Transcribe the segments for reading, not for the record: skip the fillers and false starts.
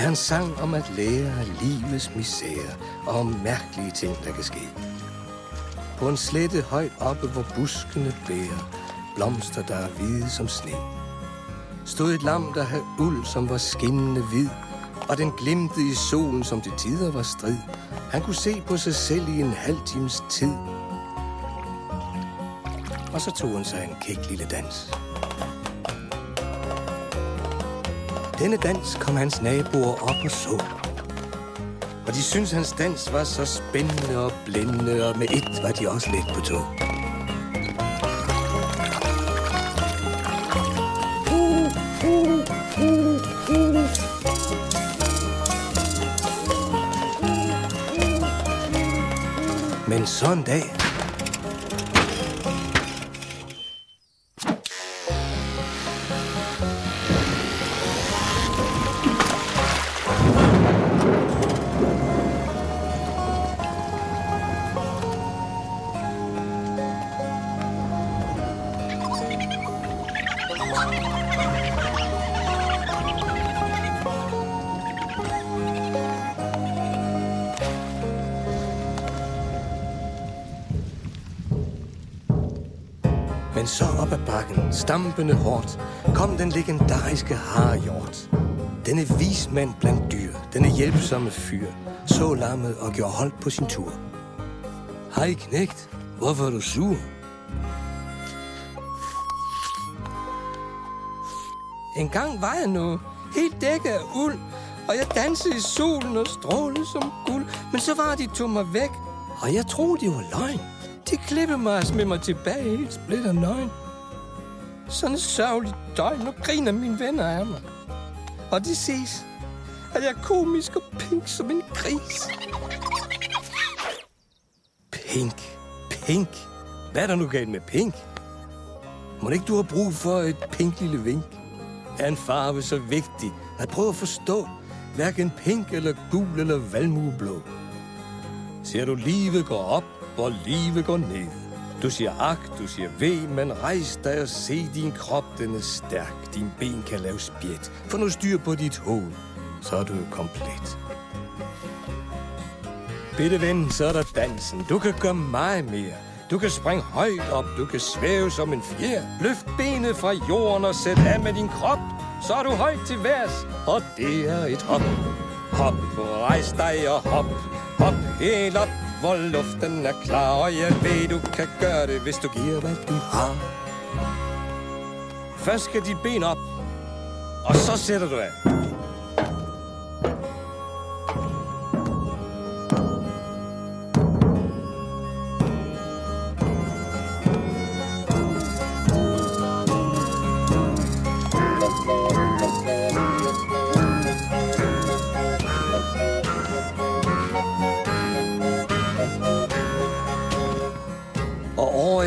er en sang om at lære livets misære og om mærkelige ting, der kan ske. På en slette højt oppe, hvor buskene bærer blomster, der er hvide som sne, stod et lam, der havde uld, som var skinnende hvid, og den glimtede i solen, som til tider var strid. Han kunne se på sig selv i en halv times tid. Og så tog han sig en kæk lille dans. Denne dans kom hans naboer op og så. Og de syntes, hans dans var så spændende og blændende, og med et var de også lidt på tå. Men så en dag Men så op ad bakken, stampende hårdt, kom den legendariske harehjort. Denne vismand blandt dyr, denne hjælpsomme fyr, så lammet og gjorde holdt på sin tur. Hej knægt, hvorfor er du sur? En gang var jeg nu helt dækket af uld, og jeg dansede i solen og strålede som guld. Men så var de tog mig væk, og jeg troede, det var løgn. De klippede mig og smed mig tilbage helt splitter nøgen. Sådan et sørgeligt døgn, og griner mine venner af mig. Og de ses, at jeg er komisk og pink som en gris. Pink. Hvad er der nu galt med pink? Må ikke du have brug for et pink lille vink? Er en farve så vigtig at prøve at forstå? Hverken pink eller gul eller valmueblå. Ser du, livet går op, hvor livet går ned. Du siger ak, du siger ved, men rejs dig og se din krop, den er stærk. Din ben kan lave spjæt. Få nu styr på dit hoved, så er du komplet. Bitte ven, så er der dansen. Du kan gøre meget mere. Du kan springe højt op, du kan svæve som en fjer. Løft benet fra jorden og sæt af med din krop. Så er du højt til værs, og det er et hop. Hop, rejs dig og hop. Hop helt op, hvor luften er klar. Og jeg ved, du kan gøre det, hvis du giver, hvad du har. Først skal dit ben op, og så sætter du af.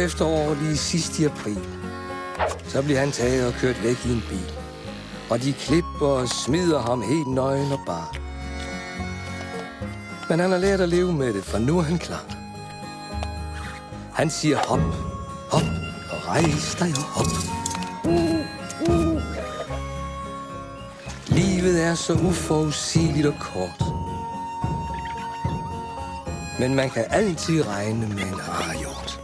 Efter år, lige sidst i april, så bliver han taget og kørt væk i en bil. Og de klipper og smider ham helt nøgen og bar. Men han har lært at leve med det, for nu er han klar. Han siger hop, hop, og rejs dig og hop. Livet er så uforudsigeligt og kort. Men man kan altid regne med en harehjort.